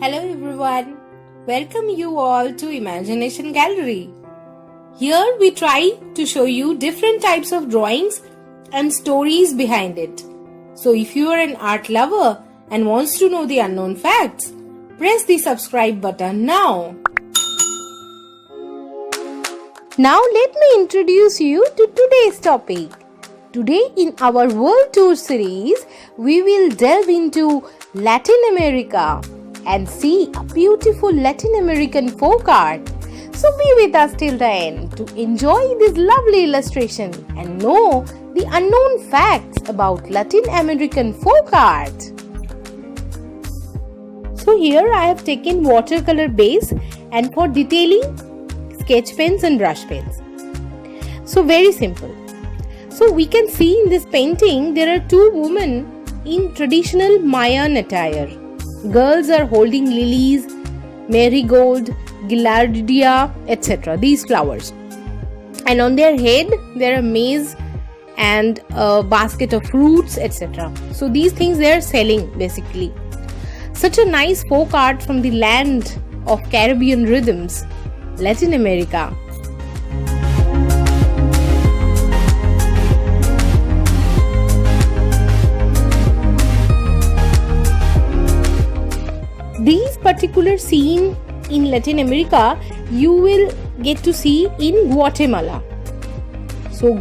Hello everyone, welcome you all to Imagination Gallery. Here we try to show you different types of drawings and stories behind it. So if you are an art lover and wants to know the unknown facts, press the subscribe button now. Now let me introduce you to today's topic. Today in our World Tour series, we will delve into Latin America and see a beautiful Latin American folk art. So be with us till the end to enjoy this lovely illustration and know the unknown facts about Latin American folk art. So here I have taken watercolor base and for detailing sketch pens and brush pens. So very simple. So we can see in this painting there are two women in traditional Mayan attire. Girls are holding lilies, marigold, gilardia, etc. These flowers. And on their head there are maize and a basket of fruits, etc. So these things they are selling basically. Such a nice folk art from the land of Caribbean rhythms, Latin America. These particular scene in Latin America you will get to see in Guatemala. So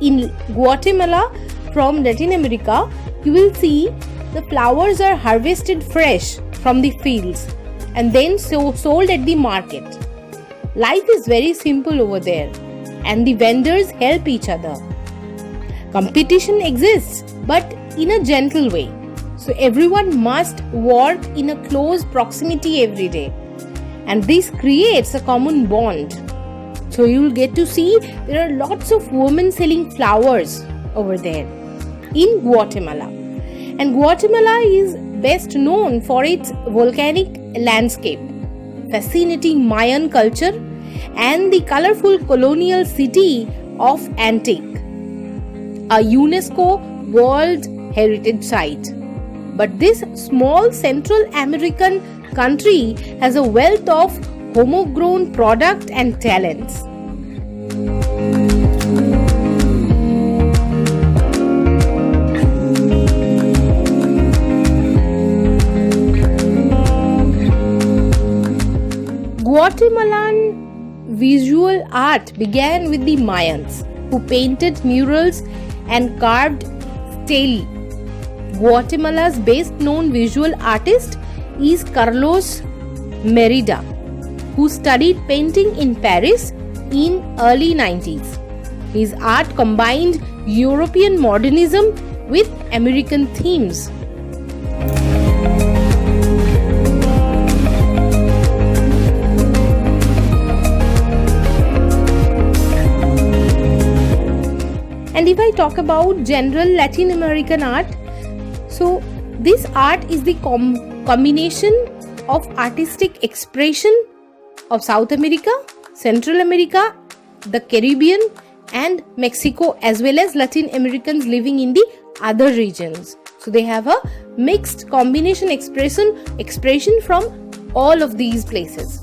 in Guatemala from Latin America you will see the flowers are harvested fresh from the fields and then sold at the market. Life is very simple over there and the vendors help each other. Competition exists but in a gentle way. So everyone must work in a close proximity every day. And this creates a common bond. So you will get to see there are lots of women selling flowers over there in Guatemala. And Guatemala is best known for its volcanic landscape, fascinating Mayan culture, and the colorful colonial city of Antique, a UNESCO World Heritage Site. But this small Central American country has a wealth of homegrown product and talents. Guatemalan visual art began with the Mayans, who painted murals and carved stelae. Guatemala's best known visual artist is Carlos Merida, who studied painting in Paris in early 90s. His art combined European modernism with American themes. And if I talk about general Latin American art, so this art is the combination of artistic expression of South America, Central America, the Caribbean and Mexico, as well as Latin Americans living in the other regions. So they have a mixed combination expression from all of these places.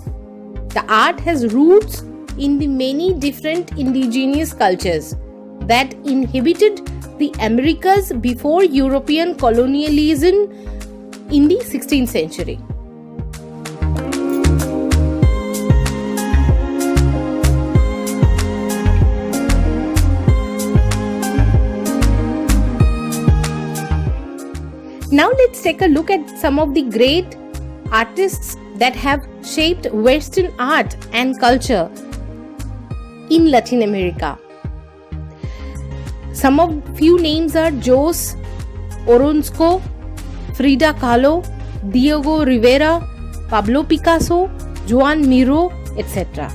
The art has roots in the many different indigenous cultures that inhabited the Americas before European colonialism in the 16th century. Now let's take a look at some of the great artists that have shaped Western art and culture in Latin America. Some of few names are Jose Orozco, Frida Kahlo, Diego Rivera, Pablo Picasso, Joan Miró, etc.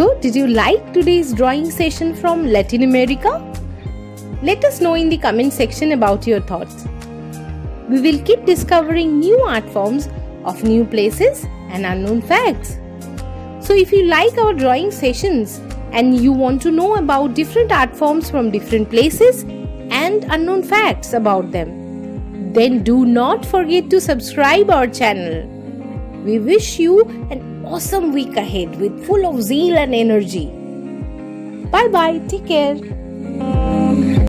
So, did you like today's drawing session from Latin America? Let us know in the comment section about your thoughts. We will keep discovering new art forms of new places and unknown facts. So if you like our drawing sessions and you want to know about different art forms from different places and unknown facts about them, then do not forget to subscribe our channel. We wish you an awesome week ahead with full of zeal and energy. Bye bye. Take care.